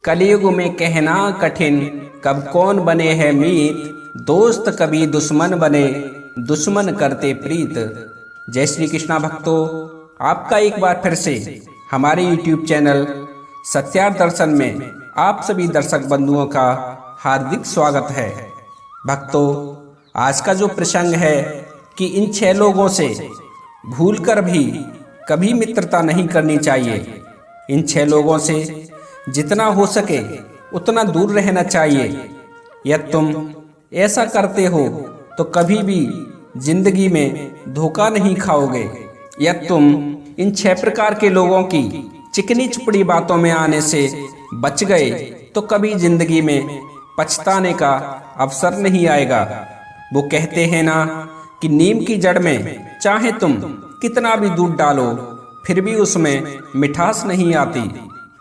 कलयुग में कहना कठिन, कब कौन बने है मीत। दोस्त कभी दुश्मन बने, दुश्मन करते प्रीत। जय श्री कृष्णा भक्तों, आपका एक बार फिर से हमारे YouTube चैनल सत्यार्थ दर्शन में आप सभी दर्शक बंधुओं का हार्दिक स्वागत है। भक्तों, आज का जो प्रसंग है कि इन 6 लोगों से भूलकर भी कभी मित्रता नहीं करनी चाहिए। इन 6 लोगों से जितना हो सके उतना दूर रहना चाहिए। यदि तुम ऐसा करते हो तो कभी भी जिंदगी में धोखा नहीं खाओगे। यदि तुम इन 6 प्रकार के लोगों की चिकनी चुपड़ी बातों में आने से बच गए तो कभी जिंदगी में पछताने का अवसर नहीं आएगा। वो कहते हैं ना कि नीम की जड़ में चाहे तुम कितना भी दूध डालो फिर भी उसमें मिठास नहीं आती।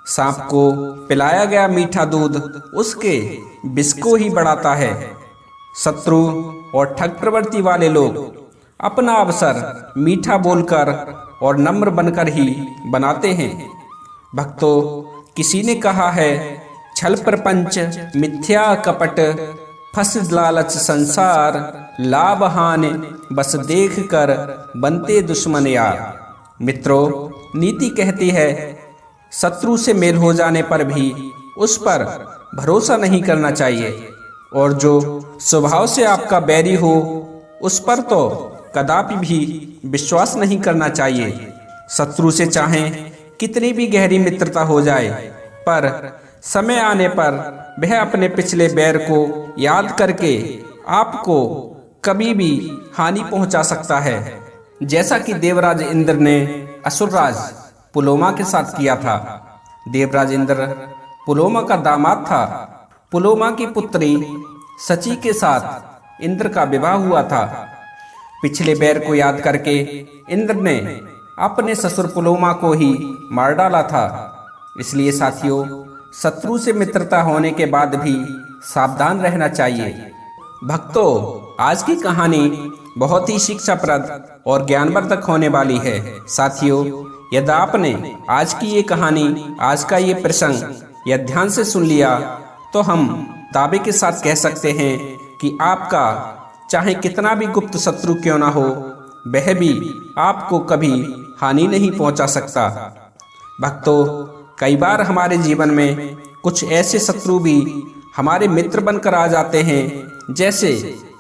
सांप को पिलाया गया मीठा दूध उसके विष को ही बढ़ाता है। शत्रु और ठग प्रवृत्ति वाले लोग अपना अवसर मीठा बोलकर और नम्र बनकर ही बनाते हैं। भक्तों, किसी ने कहा है, छल प्रपंच मिथ्या कपट, फंस लालच संसार, लाभ हानि बस देख कर बनते दुश्मन यार। मित्रों, नीति कहती है शत्रु से मेल हो जाने पर भी उस पर भरोसा नहीं करना चाहिए, और जो स्वभाव से आपका बैरी हो उस पर तो कदापि भी विश्वास नहीं करना चाहिए। शत्रु से चाहे कितनी भी गहरी मित्रता हो जाए, पर समय आने पर वह अपने पिछले बैर को याद करके आपको कभी भी हानि पहुंचा सकता है। जैसा कि देवराज इंद्र ने असुरराज पुलोमा के साथ किया था। देवराज इंद्र पुलोमा का दामाद था। पुलोमा की पुत्री सची के साथ इंद्र का विवाह हुआ था। पिछले बैर को याद करके इंद्र ने अपने ससुर पुलोमा को ही मार डाला था। इसलिए साथियों, शत्रु से मित्रता होने के बाद भी सावधान रहना चाहिए। भक्तों, आज की कहानी बहुत ही शिक्षाप्रद और ज्ञानवर्धक होने वाली है। साथियों, यदि आपने आज की ये कहानी, आज का ये प्रसंग यदि ध्यान से सुन लिया तो हम दावे के साथ कह सकते हैं कि आपका चाहे कितना भी गुप्त शत्रु क्यों ना हो, वह भी आपको कभी हानि नहीं पहुंचा सकता। भक्तों, कई बार हमारे जीवन में कुछ ऐसे शत्रु भी हमारे मित्र बनकर आ जाते हैं, जैसे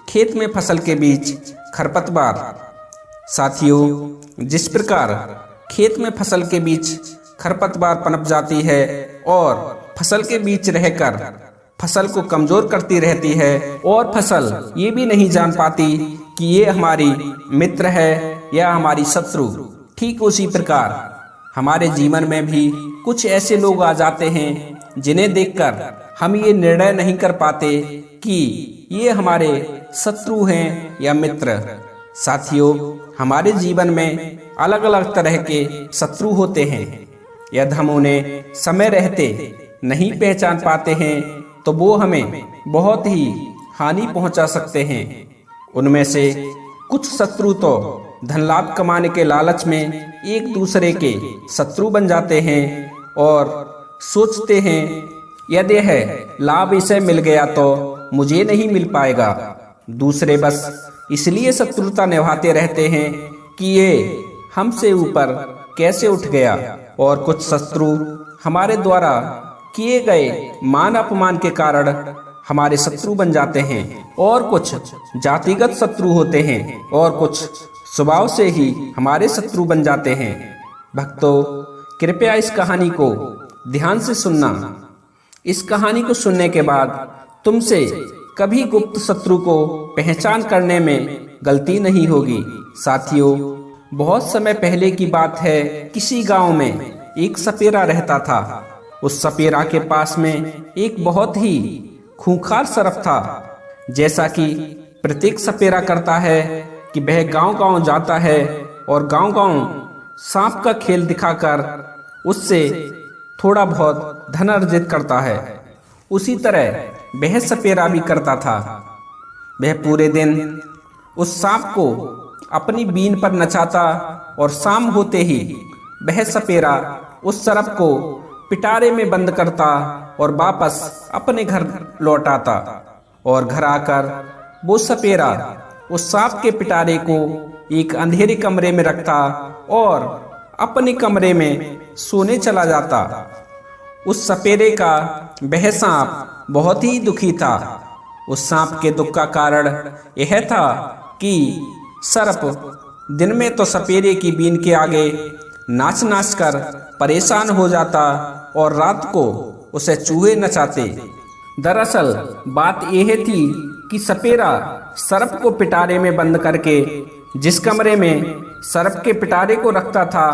खेत में फसल के बीच खरपतवार। साथियों, जिस प्रकार खेत में फसल के बीच खरपतवार पनप जाती है और फसल के बीच रहकर फसल को कमजोर करती रहती है, और फसल ये भी नहीं जान पाती कि ये हमारी मित्र है या हमारी शत्रु, ठीक उसी प्रकार हमारे जीवन में भी कुछ ऐसे लोग आ जाते हैं जिन्हें देखकर हम ये निर्णय नहीं कर पाते कि ये हमारे शत्रु हैं या मित्र। साथियों, हमारे जीवन में अलग अलग तरह के शत्रु होते हैं। यदि हम उन्हें समय रहते नहीं पहचान पाते हैं तो वो हमें बहुत ही हानि पहुंचा सकते हैं। उनमें से कुछ शत्रु तो धन लाभ कमाने के लालच में एक दूसरे के शत्रु बन जाते हैं और सोचते हैं यदि है लाभ इसे मिल गया तो मुझे नहीं मिल पाएगा। दूसरे बस इसलिए शत्रुता निभाते रहते हैं कि ये हमसे ऊपर कैसे उठ गया, और कुछ शत्रु हमारे द्वारा किए गए मान अपमान के कारण हमारे शत्रु बन जाते हैं, और कुछ जातिगत शत्रु होते हैं, और कुछ स्वभाव से ही हमारे शत्रु बन जाते हैं। भक्तों, कृपया इस कहानी को ध्यान से सुनना। इस कहानी को सुनने के बाद तुमसे कभी गुप्त शत्रु को पहचान करने में गलती नहीं होगी। साथियों, बहुत समय पहले की बात है, किसी गांव में एक सपेरा रहता था। उस सपेरा के पास में एक बहुत ही खूंखार सर्प था। जैसा कि प्रत्येक सपेरा करता है कि वह गांव-गांव जाता है और गांव-गांव सांप का खेल दिखाकर उससे थोड़ा बहुत धन अर्जित करता है। उसी तरह वह सपेरा भी करता था। वह पूरे दिन उस सांप को अपनी बीन पर नचाता और शाम होते ही वह सपेरा उस सर्प को पिटारे में बंद करता और वापस अपने घर लौट आता। और घर आकर वो सपेरा उस सांप के पिटारे को एक अंधेरे कमरे में रखता और अपने कमरे में सोने चला जाता। उस सपेरे का वह सांप बहुत ही दुखी था। उस सांप के दुख का कारण यह था कि सर्प दिन में तो सपेरे की बीन के आगे नाच नाच कर परेशान हो जाता और रात को उसे चूहे नचाते। दरअसल बात यह थी कि सपेरा सर्प को पिटारे में बंद करके जिस कमरे में सर्प के पिटारे को रखता था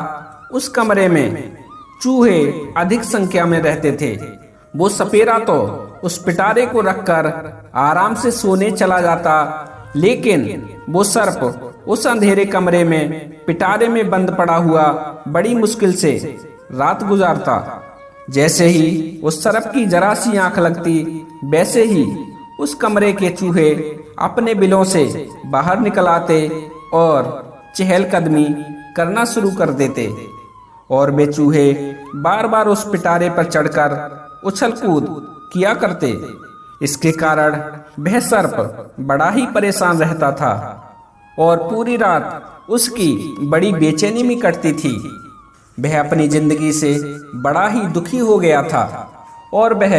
उस कमरे में चूहे अधिक संख्या में रहते थे। वो सपेरा तो उस पिटारे को रखकर आराम से सोने चला जाता, लेकिन वो सर्प उस अंधेरे कमरे में पिटारे में बंद पड़ा हुआ बड़ी मुश्किल से रात गुजारता। जैसे ही उस सर्प की जरा सी आंख लगती, वैसे ही उस कमरे के चूहे अपने बिलों से बाहर निकल आते और चहलकदमी करना शुरू कर देते। और वे चूहे बार बार उस पिटारे पर चढ़कर उछल कूद किया करते। इसके कारण वह सर्प बड़ा ही परेशान रहता था और पूरी रात उसकी बड़ी बेचैनी में कटती थी। वह अपनी जिंदगी से बड़ा ही दुखी हो गया था और वह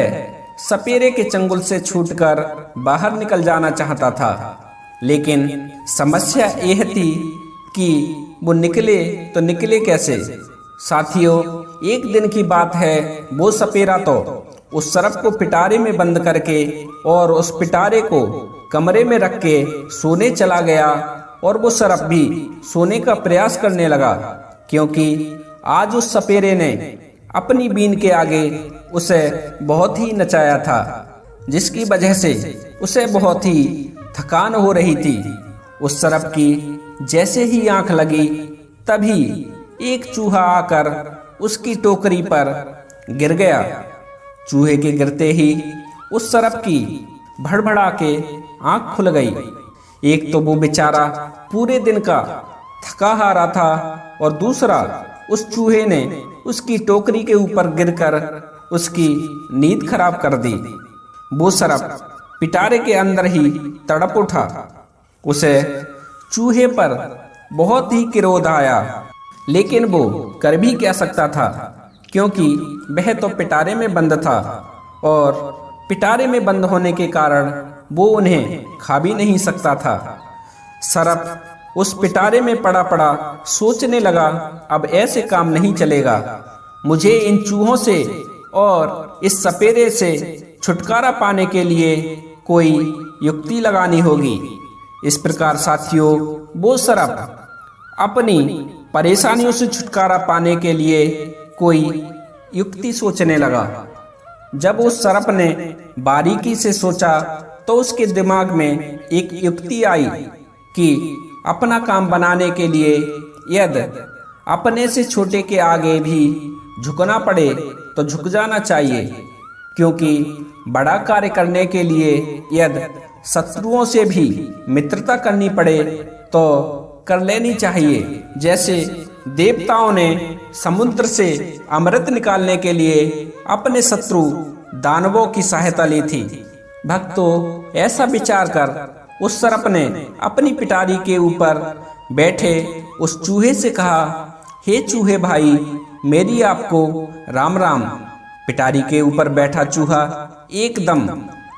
सपेरे के चंगुल से छूटकर बाहर निकल जाना चाहता था, लेकिन समस्या यह थी कि वो निकले तो निकले कैसे। साथियों, एक दिन की बात है, वो सपेरा तो उस सर्प को पिटारे में बंद करके और उस पिटारे को कमरे में रख के सोने चला गया और वो सर्प भी सोने का प्रयास करने लगा, क्योंकि आज उस सपेरे ने अपनी बीन के आगे उसे बहुत ही नचाया था, जिसकी वजह से उसे बहुत ही थकान हो रही थी। उस सर्प की जैसे ही आंख लगी, तभी एक चूहा आकर उसकी टोकरी पर गिर गया। चूहे के गिरते ही उस सर्प की भड़बड़ा के आंख खुल गई। एक तो वो बेचारा पूरे दिन का थका हारा था और दूसरा उस चूहे ने उसकी टोकरी के ऊपर गिरकर उसकी नींद खराब कर दी। वो सर्प पिटारे के अंदर ही तड़प उठा। उसे चूहे पर बहुत ही क्रोध आया, लेकिन वो कर भी क्या सकता था, क्योंकि वह तो पिटारे में बंद था और पिटारे में बंद होने के कारण वो उन्हें खा भी नहीं सकता था। सर्प उस पिटारे में पड़ा पड़ा सोचने लगा, अब ऐसे काम नहीं चलेगा, मुझे इन चूहों से और इस सपेरे से छुटकारा पाने के लिए कोई युक्ति लगानी होगी। इस प्रकार साथियों, वो सर्प अपनी परेशानियों से छुटकारा पाने के लिए कोई युक्ति सोचने लगा। जब उस सर्प ने बारीकी से सोचा तो उसके दिमाग में एक युक्ति आई कि अपना काम बनाने के लिए यदि अपने से छोटे के आगे भी झुकना पड़े तो झुक जाना चाहिए, क्योंकि बड़ा कार्य करने के लिए यदि शत्रुओं से भी मित्रता करनी पड़े तो कर लेनी चाहिए। जैसे देवताओं ने समुद्र से अमृत निकालने के लिए अपने शत्रु दानवों की सहायता ली थी। भक्तों, ऐसा विचार कर उस सर्प ने अपनी पिटारी के ऊपर बैठे उस चूहे से कहा, हे चूहे भाई, मेरी आपको राम राम। पिटारी के ऊपर बैठा चूहा एकदम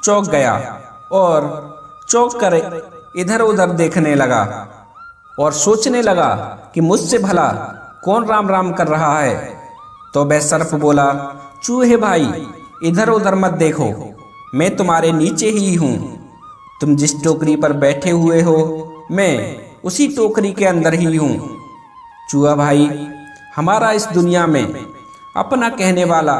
चौंक गया और चौंक कर इधर उधर देखने लगा और सोचने लगा कि मुझसे भला कौन राम राम कर रहा है। तो वह सर्प बोला, चूहे भाई, इधर उधर मत देखो, मैं तुम्हारे नीचे ही हूँ। तुम जिस टोकरी पर बैठे हुए हो, मैं उसी टोकरी के अंदर ही हूँ। चूहा भाई, हमारा इस दुनिया में अपना कहने वाला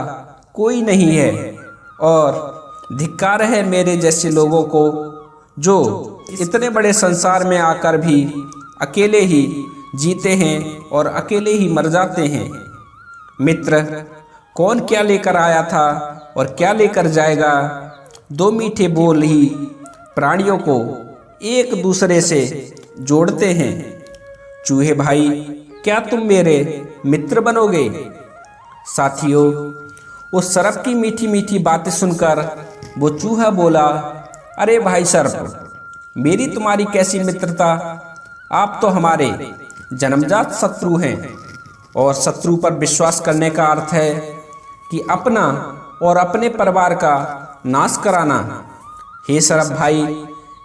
कोई नहीं है और धिक्कार है मेरे जैसे लोगों को जो इतने बड़े संसार में आकर भी अकेले ही जीते हैं और अकेले ही मर जाते हैं। मित्र कौन क्या लेकर आया था और क्या लेकर जाएगा, दो मीठे बोल ही प्राणियों को एक दूसरे से जोड़ते हैं। चूहे भाई, क्या तुम मेरे मित्र बनोगे? साथियों, उस सर्प की मीठी मीठी बातें सुनकर वो चूहा बोला, अरे भाई सर्प, मेरी तुम्हारी कैसी मित्रता, आप तो हमारे जन्मजात शत्रु हैं। और शत्रु पर विश्वास करने का अर्थ है कि अपना और अपने परिवार का नाश कराना। हे सर्प भाई,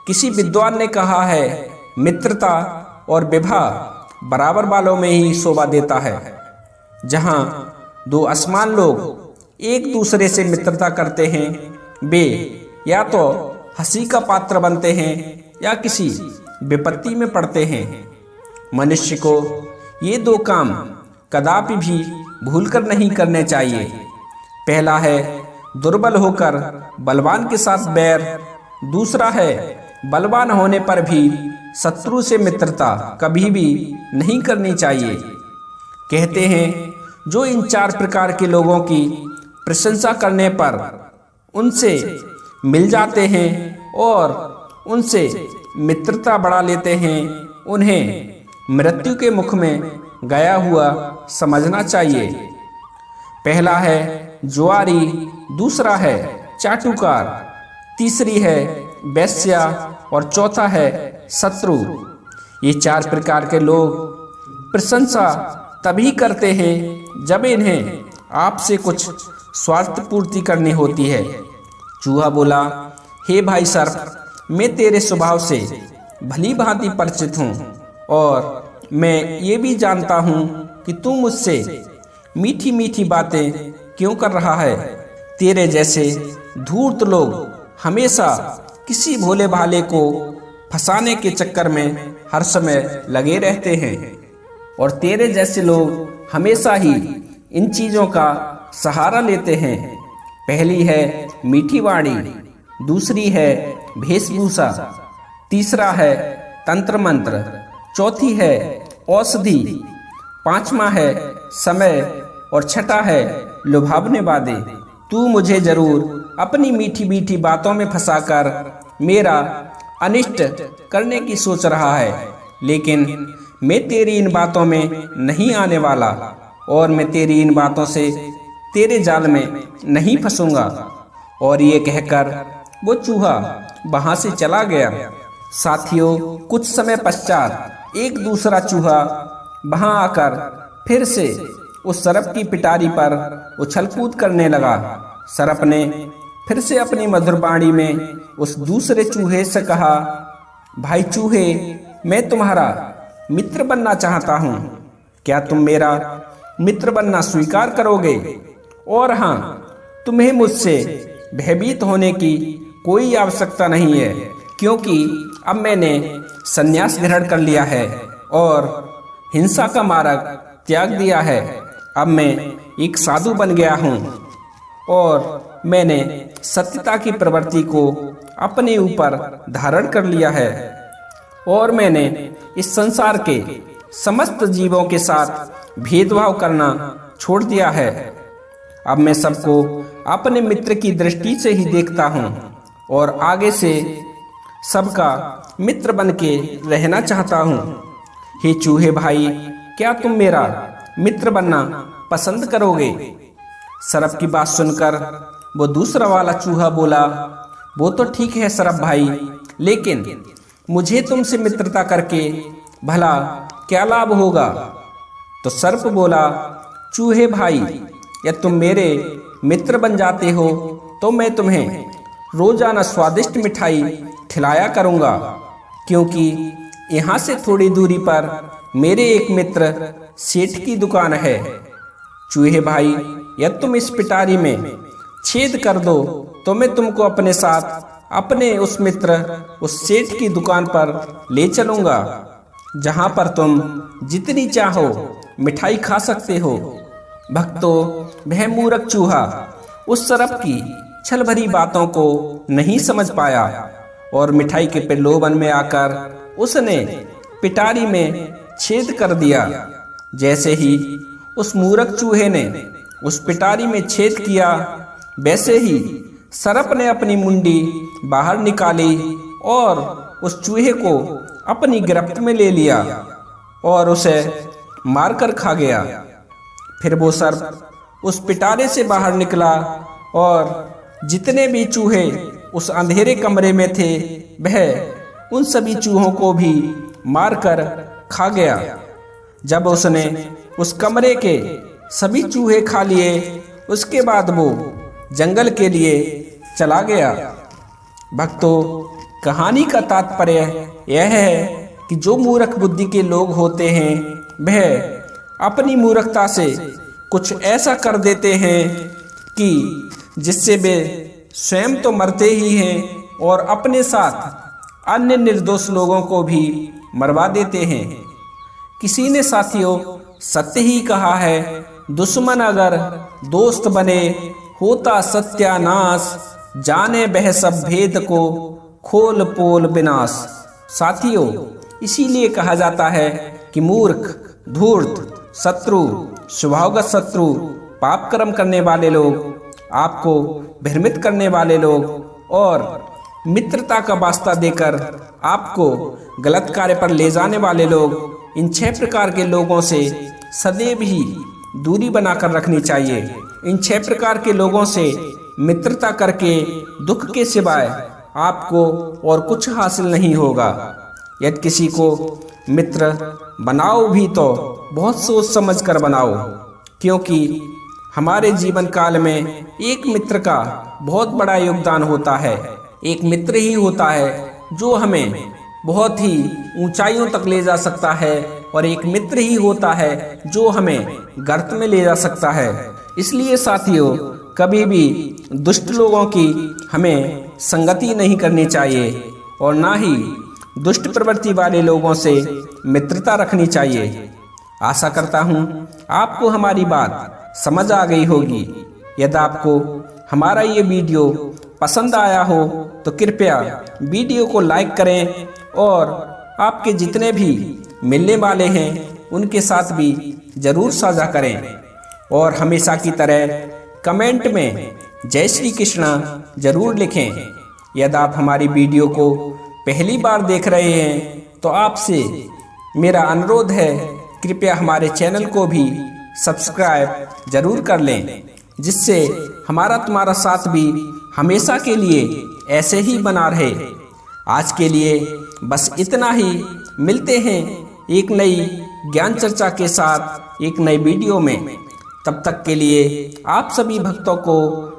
किसी विद्वान ने कहा है, मित्रता और विवाह बराबर बालों में ही शोभा देता है। जहाँ दो असमान लोग एक दूसरे से मित्रता करते हैं, वे या तो हंसी का पात्र बनते हैं या किसी विपत्ति में पड़ते हैं। मनुष्य को ये दो काम कदापि भी भूलकर नहीं करने चाहिए। पहला है दुर्बल होकर बलवान के साथ बैर, दूसरा है बलवान होने पर भी शत्रु से मित्रता कभी भी नहीं करनी चाहिए। कहते हैं, जो इन 4 प्रकार के लोगों की प्रशंसा करने पर उनसे मिल जाते हैं और उनसे मित्रता बढ़ा लेते हैं, उन्हें मृत्यु के मुख में गया हुआ समझना चाहिए। पहला है जुआरी, दूसरा है चाटुकार, तीसरी है वेश्या और चौथा है शत्रु। ये 4 प्रकार के लोग प्रशंसा तभी करते हैं जब इन्हें आपसे कुछ स्वार्थ पूर्ति करनी होती है। चूहा बोला, हे भाई सर्प, मैं तेरे स्वभाव से भली भांति परिचित हूँ और मैं ये भी जानता हूँ कि तू मुझसे मीठी मीठी बातें क्यों कर रहा है। तेरे जैसे धूर्त लोग हमेशा किसी भोले भाले को फंसाने के चक्कर में हर समय लगे रहते हैं और तेरे जैसे लोग हमेशा ही इन चीज़ों का सहारा लेते हैं। पहली है मीठी वाणी, दूसरी है वेशभूषा, तीसरा है तंत्र मंत्र, चौथी है औषधि, 5वां है समय और छठा है लुभावने बातें। तू मुझे जरूर अपनी मीठी मीठी बातों में फंसाकर मेरा अनिष्ट करने की सोच रहा है, लेकिन मैं तेरी इन बातों में नहीं आने वाला और मैं तेरी इन बातों से तेरे जाल में नहीं फंसूंगा। और ये कहकर वो चूहा वहां से चला गया। साथियों, कुछ समय पश्चात एक दूसरा चूहा वहां आकर फिर से उस सर्प की पिटारी पर उछल कूद करने लगा। सर्प ने फिर से अपनी मधुर वाणी में उस दूसरे चूहे से कहा, भाई चूहे, मैं तुम्हारा मित्र बनना चाहता हूँ, क्या तुम मेरा मित्र बनना स्वीकार करोगे? और हाँ, तुम्हें मुझसे भयभीत होने की कोई आवश्यकता नहीं है, क्योंकि अब मैंने संन्यास ग्रहण कर लिया है और हिंसा का मार्ग त्याग दिया है। अब मैं एक साधु बन गया हूँ और मैंने सत्यता की प्रवृत्ति को अपने ऊपर धारण कर लिया है और मैंने इस संसार के समस्त जीवों के साथ भेदभाव करना छोड़ दिया है। अब मैं सबको अपने मित्र की दृष्टि से ही देखता हूँ और आगे से सबका मित्र बन के रहना चाहता हूँ। हे चूहे भाई, क्या तुम मेरा मित्र बनना पसंद करोगे? सर्प की बात सुनकर वो दूसरा वाला चूहा बोला, वो तो ठीक है सर्प भाई, लेकिन मुझे तुमसे मित्रता करके भला क्या लाभ होगा? तो सर्प बोला, चूहे भाई, यदि तुम मेरे मित्र बन जाते हो तो मैं तुम्हें रोजाना स्वादिष्ट मिठाई खिलाया करूंगा, क्योंकि यहाँ से थोड़ी दूरी पर मेरे एक मित्र सेठ की दुकान है। चूहे भाई, यदि तुम इस पिटारी में छेद कर दो तो मैं तुमको अपने साथ अपने उस मित्र उस सेठ की दुकान पर ले चलूंगा, जहां पर तुम जितनी चाहो मिठाई खा सकते हो। भक्तों, वह मूर्ख चूहा उस सर्प की छल भरी बातों को नहीं समझ पाया और मिठाई के प्रलोभन में आकर उसने पिटारी में छेद कर दिया। जैसे ही उस मूर्ख चूहे ने उस पिटारी में छेद किया, वैसे ही सर्प ने अपनी मुंडी बाहर निकाली और उस चूहे को अपनी गिरफ्त में ले लिया और उसे मारकर खा गया। फिर वो सर्प उस पिटारे से बाहर निकला और जितने भी चूहे उस अंधेरे कमरे में थे वह उन सभी चूहों को भी मारकर खा गया। जब उसने उस कमरे के सभी चूहे खा लिए उसके बाद वो जंगल के लिए चला गया। भक्तों, कहानी का तात्पर्य यह है कि जो मूर्ख बुद्धि के लोग होते हैं वह अपनी मूर्खता से कुछ ऐसा कर देते हैं कि जिससे वे स्वयं तो मरते ही हैं और अपने साथ अन्य निर्दोष लोगों को भी मरवा देते हैं। किसी ने साथियों सत्य ही कहा है, दुश्मन अगर दोस्त बने होता सत्यानाश, जाने बह सब भेद को खोल पोल विनाश। साथियों, इसीलिए कहा जाता है कि मूर्ख, धूर्त, शत्रु, स्वभावगत शत्रु, पाप कर्म करने वाले लोग, आपको भ्रमित करने वाले लोग और मित्रता का वास्ता देकर आपको गलत कार्य पर ले जाने वाले लोग, इन 6 प्रकार के लोगों से सदैव ही दूरी बनाकर रखनी चाहिए। इन 6 प्रकार के लोगों से मित्रता करके दुख के सिवाय आपको और कुछ हासिल नहीं होगा। यदि किसी को मित्र बनाओ भी तो बहुत सोच समझ कर बनाओ, क्योंकि हमारे जीवन काल में एक मित्र का बहुत बड़ा योगदान होता है। एक मित्र ही होता है जो हमें बहुत ही ऊंचाइयों तक ले जा सकता है और एक मित्र ही होता है जो हमें गर्त में ले जा सकता है। इसलिए साथियों, कभी भी दुष्ट लोगों की हमें संगति नहीं करनी चाहिए और ना ही दुष्ट प्रवृत्ति वाले लोगों से मित्रता रखनी चाहिए। आशा करता हूँ आपको हमारी बात समझ आ गई होगी। यदि आपको हमारा ये वीडियो पसंद आया हो तो कृपया वीडियो को लाइक करें और आपके जितने भी मिलने वाले हैं उनके साथ भी जरूर साझा करें और हमेशा की तरह कमेंट में जय श्री कृष्णा जरूर लिखें। यदि आप हमारी वीडियो को पहली बार देख रहे हैं तो आपसे मेरा अनुरोध है, कृपया हमारे चैनल को भी सब्सक्राइब जरूर कर लें, जिससे हमारा तुम्हारा साथ भी हमेशा के लिए ऐसे ही बना रहे। आज के लिए बस इतना ही। मिलते हैं एक नई ज्ञान चर्चा के साथ एक नई वीडियो में। तब तक के लिए आप सभी भक्तों को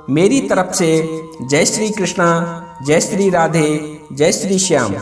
मेरी तरफ से जय श्री कृष्णा, जय श्री राधे, जय श्री श्याम।